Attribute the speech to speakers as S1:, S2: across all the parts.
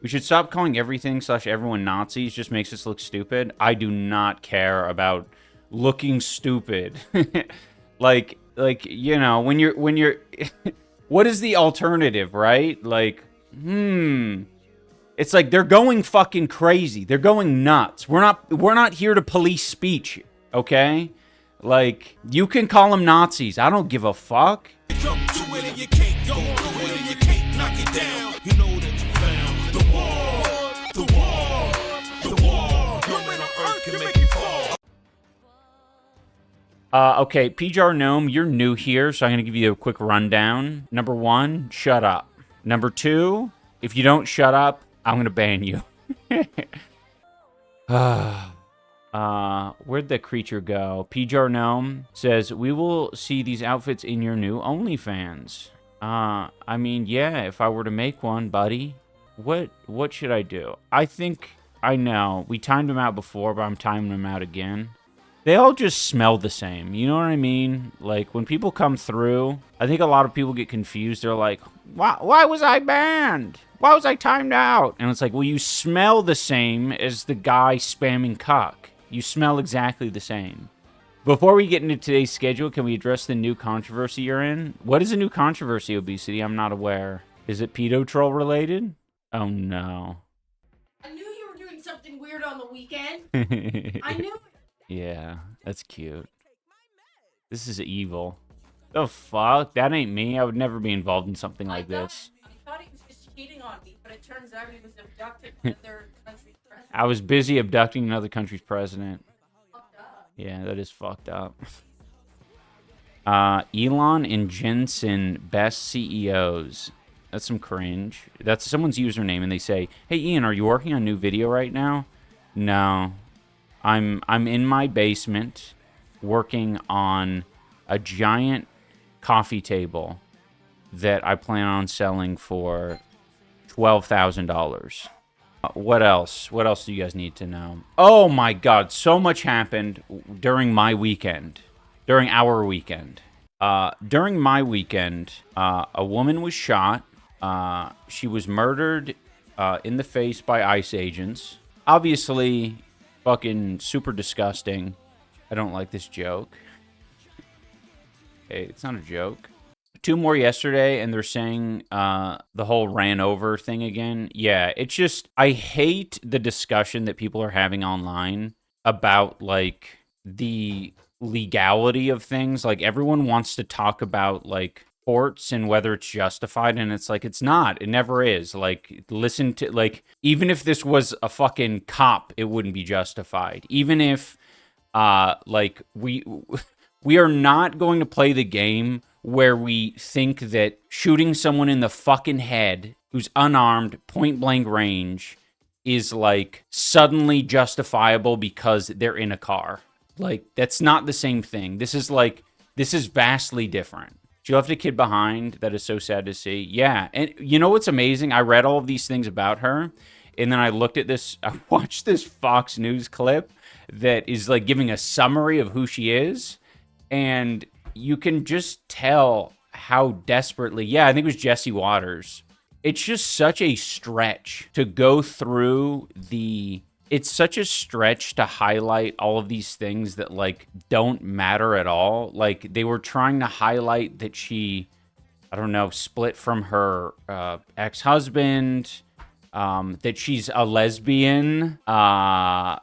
S1: We should stop calling everything / everyone Nazis. Just makes us look stupid. I do not care about looking stupid. like, you know, when you're, what is the alternative, right? Like, it's like they're going fucking crazy. They're going nuts. We're not here to police speech, okay? Like, you can call them Nazis. I don't give a fuck. Okay, PJR Gnome, you're new here, so I'm going to give you a quick rundown. Number 1, shut up. Number 2, if you don't shut up, I'm going to ban you. Where'd the creature go? PJR Gnome says, we will see these outfits in your new OnlyFans. I mean, yeah, if I were to make one, buddy, what should I do? I think I know. We timed them out before, but I'm timing them out again. They all just smell the same. You know what I mean? Like, when people come through, I think a lot of people get confused. They're like, why was I banned? Why was I timed out? And it's like, well, you smell the same as the guy spamming cuck. You smell exactly the same. Before we get into today's schedule, can we address the new controversy you're in? What is a new controversy, Obesity? I'm not aware. Is it pedo troll related? Oh, no.
S2: I knew you were doing something weird on the weekend. I knew it.
S1: Yeah, that's cute. This is evil. The fuck? That ain't me. I would never be involved in something like this.
S2: I thought he was just cheating on me, but it turns out he was abducting another country's president.
S1: I was busy abducting another country's president.
S2: Fucked up.
S1: Yeah, that is fucked up. Elon and Jensen, best CEOs. That's some cringe. That's someone's username, and they say, hey, Ian, are you working on a new video right now? No. I'm in my basement working on a giant coffee table that I plan on selling for $12,000. What else? What else do you guys need to know? Oh my God, so much happened during my weekend. During our weekend. During my weekend, a woman was shot. She was murdered in the face by ICE agents. Obviously, fucking super disgusting. I don't like this joke. Hey, it's not a joke. 2 more yesterday, and they're saying the whole ran over thing again. Yeah, it's just, I hate the discussion that people are having online about, like, the legality of things. Like, everyone wants to talk about, like, courts and whether it's justified, and it's like, it's not. It never is. Like, listen to, like, even if this was a fucking cop, it wouldn't be justified. Even if, like, we are not going to play the game where we think that shooting someone in the fucking head who's unarmed, point blank range, is, like, suddenly justifiable because they're in a car. Like, that's not the same thing. This is, like, this is vastly different. She left a kid behind. That is so sad to see. Yeah, and you know what's amazing? I read all of these things about her, and then I looked at this, I watched this Fox News clip that is, like, giving a summary of who she is, and you can just tell how desperately, yeah, I think it was Jesse Waters. It's just such a stretch to go through it's such a stretch to highlight all of these things that, like, don't matter at all. Like, they were trying to highlight that she, I don't know, split from her ex-husband, that she's a lesbian, I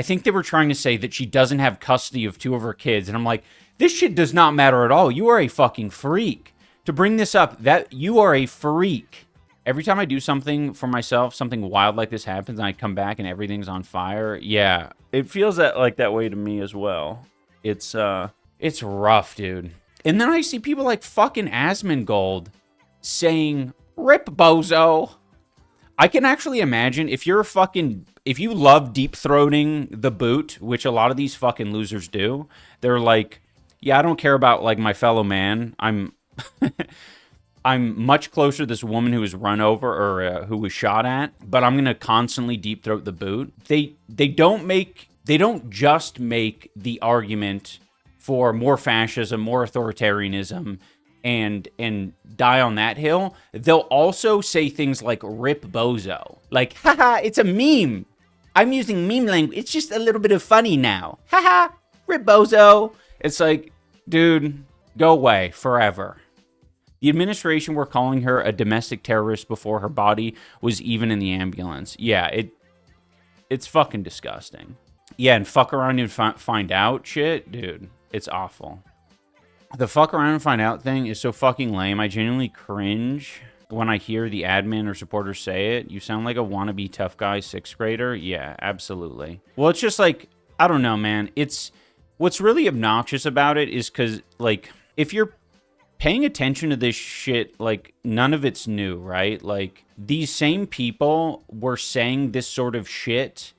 S1: think they were trying to say that she doesn't have custody of 2 of her kids. And I'm like, this shit does not matter at all. You are a fucking freak. To bring this up, that you are a freak. Every time I do something for myself, something wild like this happens, and I come back and everything's on fire. Yeah, it feels like that way to me as well. It's rough, dude. And then I see people like fucking Asmongold saying, "Rip bozo." I can actually imagine if you love deep throating the boot, which a lot of these fucking losers do. They're like, yeah, I don't care about, like, my fellow man. I'm much closer to this woman who was run over or who was shot at, but I'm gonna constantly deep throat the boot. They don't just make the argument for more fascism, more authoritarianism, and die on that hill, they'll also say things like "rip bozo," like "haha, it's a meme. I'm using meme language. It's just a little bit of funny now. Haha, rip bozo." It's like, dude, go away forever. The administration were calling her a domestic terrorist before her body was even in the ambulance. Yeah, it's fucking disgusting. Yeah, and fuck around and find out shit, dude. It's awful. The fuck around and find out thing is so fucking lame. I genuinely cringe when I hear the admin or supporters say it. You sound like a wannabe tough guy 6th grader. Yeah, absolutely. Well, it's just like, I don't know, man. It's what's really obnoxious about it is because, like, if you're paying attention to this shit, like, none of it's new, right? Like, these same people were saying this sort of shit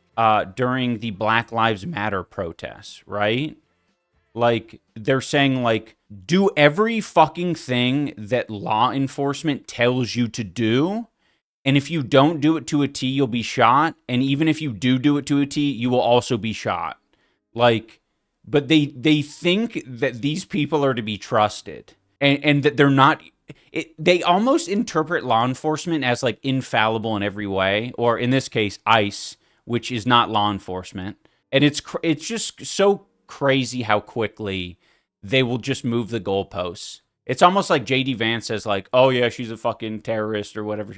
S1: during the Black Lives Matter protests, right? Like, they're saying, like, do every fucking thing that law enforcement tells you to do, and if you don't do it to a T, you'll be shot, and even if you do it to a T, you will also be shot. Like, but they think that these people are to be trusted. And that they're not, they almost interpret law enforcement as, like, infallible in every way, or in this case, ICE, which is not law enforcement. And it's just so crazy how quickly they will just move the goalposts. It's almost like JD Vance says, like, "Oh yeah, she's a fucking terrorist," or whatever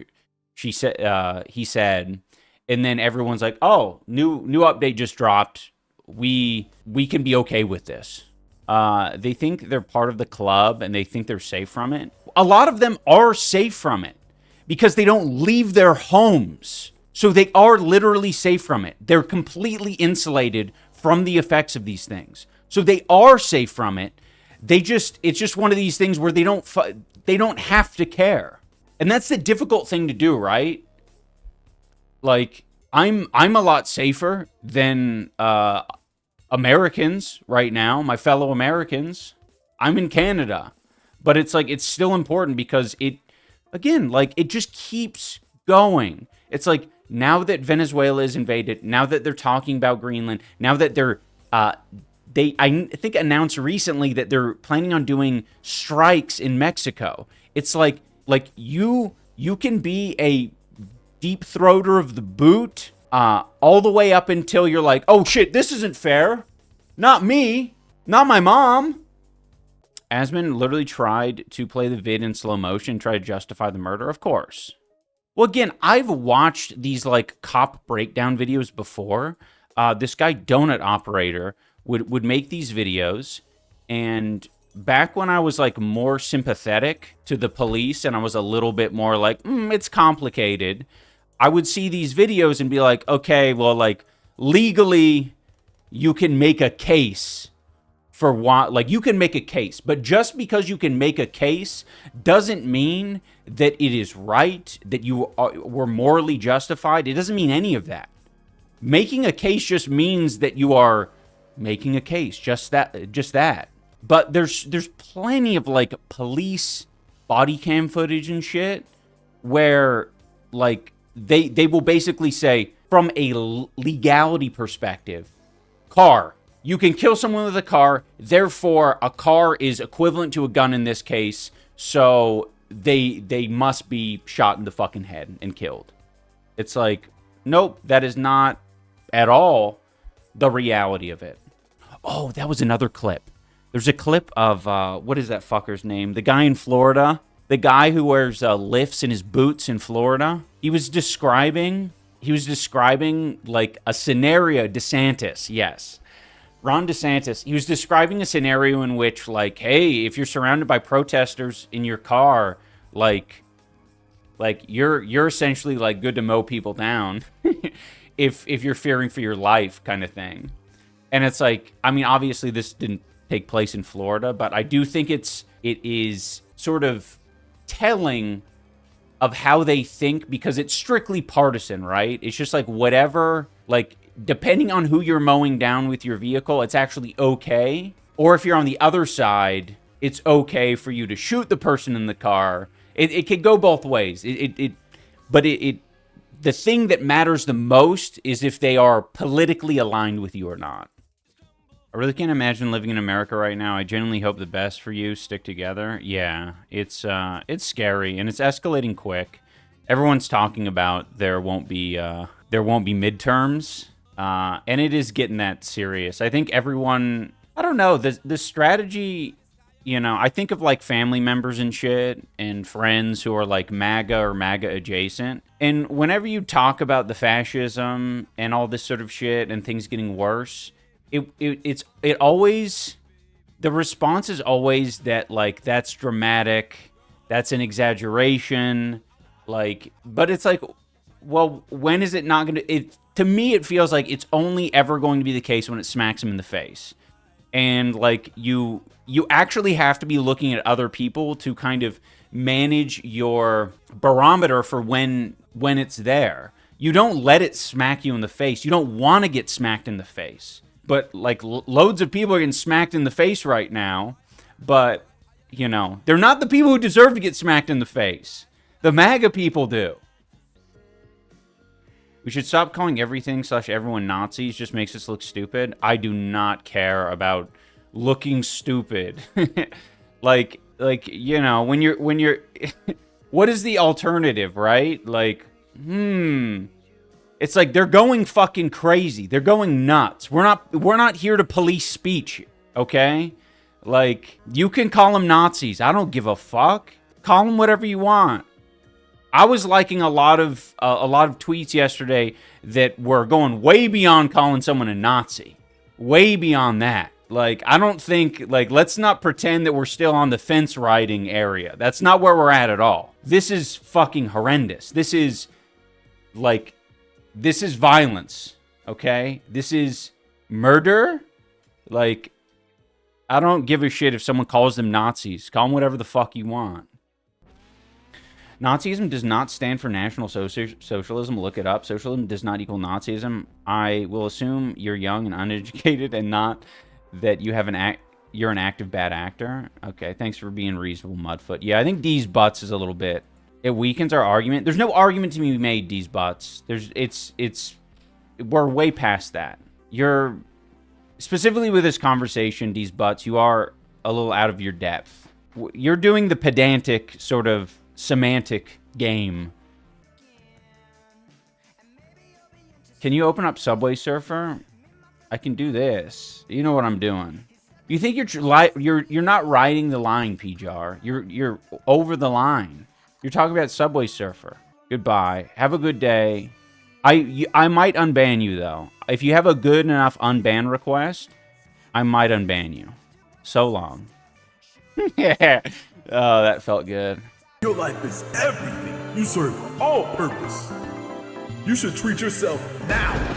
S1: he said, and then everyone's like, "Oh, new update just dropped. We can be okay with this." They think they're part of the club and they think they're safe from it. A lot of them are safe from it because they don't leave their homes. So they are literally safe from it. They're completely insulated from the effects of these things. So they are safe from it. It's just one of these things where they don't have to care. And that's the difficult thing to do, right? Like, I'm a lot safer than Americans right now, my fellow Americans. I'm in Canada, but it's like, it's still important because it just keeps going. It's like, now that Venezuela is invaded, now that they're talking about Greenland, now that they I think announced recently that they're planning on doing strikes in Mexico. It's like you can be a deep throater of the boot all the way up until you're like, "Oh shit, this isn't fair. Not me. Not my mom." Asmon literally tried to play the vid in slow motion, try to justify the murder, of course. Well, again, I've watched these, like, cop breakdown videos before. This guy, Donut Operator, would make these videos, and back when I was, like, more sympathetic to the police and I was a little bit more like, it's complicated, I would see these videos and be like, okay, well, like, legally, you can make a case for what, like, you can make a case, but just because you can make a case doesn't mean that it is right, that you were morally justified. It doesn't mean any of that. Making a case just means that you are making a case, just that. But there's plenty of, like, police body cam footage and shit where, like, they will basically say, from a legality perspective, car, you can kill someone with a car, therefore a car is equivalent to a gun in this case, so they must be shot in the fucking head and killed. It's like, nope, that is not at all the reality of it. Oh, that was another clip. There's a clip of, what is that fucker's name? The guy in Florida. The guy who wears lifts in his boots in Florida. He was describing, like, a scenario. DeSantis, yes. Ron DeSantis, he was describing a scenario in which, like, hey, if you're surrounded by protesters in your car, like you're essentially, like, good to mow people down if you're fearing for your life, kind of thing. And it's like, I mean, obviously this didn't take place in Florida, but I do think it is sort of telling of how they think, because it's strictly partisan, right? It's just like, whatever, like, depending on who you're mowing down with your vehicle, it's actually okay. Or if you're on the other side, it's okay for you to shoot the person in the car. It could go both ways. But the thing that matters the most is if they are politically aligned with you or not. I really can't imagine living in America right now. I genuinely hope the best for you. Stick together. Yeah, it's scary and it's escalating quick. Everyone's talking about there won't be midterms, and it is getting that serious. I think everyone, I don't know, the strategy. You know, I think of like family members and shit and friends who are like MAGA or MAGA adjacent. And whenever you talk about the fascism and all this sort of shit and things getting worse, it always, the response is always that like that's dramatic, that's an exaggeration, like, but it's like, well, when is it not going to, to me it feels like it's only ever going to be the case when it smacks them in the face. And like you actually have to be looking at other people to kind of manage your barometer for when it's there. You don't let it smack you in the face. You don't want to get smacked in the face. But like loads of people are getting smacked in the face right now. But, you know, they're not the people who deserve to get smacked in the face. The MAGA people do. We should stop calling everything/everyone Nazis. Just makes us look stupid. I do not care about looking stupid. like you know, when you're what is the alternative, right? Like, it's like they're going fucking crazy. They're going nuts. We're not here to police speech, okay? Like, you can call them Nazis. I don't give a fuck. Call them whatever you want. I was liking a lot of tweets yesterday that were going way beyond calling someone a Nazi. Way beyond that. Like, I don't think, like, let's not pretend that we're still on the fence riding area. That's not where we're at all. This is fucking horrendous. This is violence, okay? This is murder. Like, I don't give a shit if someone calls them Nazis. Call them whatever the fuck you want. Nazism does not stand for National Socialism. Look it up. Socialism does not equal Nazism. I will assume you're young and uneducated and not that you have you're an active bad actor. Okay, thanks for being reasonable, Mudfoot. Yeah, I think D's butts is a little bit. It weakens our argument. There's no argument to be made, D's butts. We're way past that. You're, specifically with this conversation, D's butts, you are a little out of your depth. You're doing the pedantic sort of semantic game. Can you open up Subway Surfer? I can do this. You know what I'm doing. You think you're not riding the line, P-Jar. You're over the line. You're talking about Subway Surfer. Goodbye. Have a good day. I might unban you though. If you have a good enough unban request, I might unban you. So long. Yeah. Oh, that felt good.
S3: Your life is everything. You serve all purpose. You should treat yourself now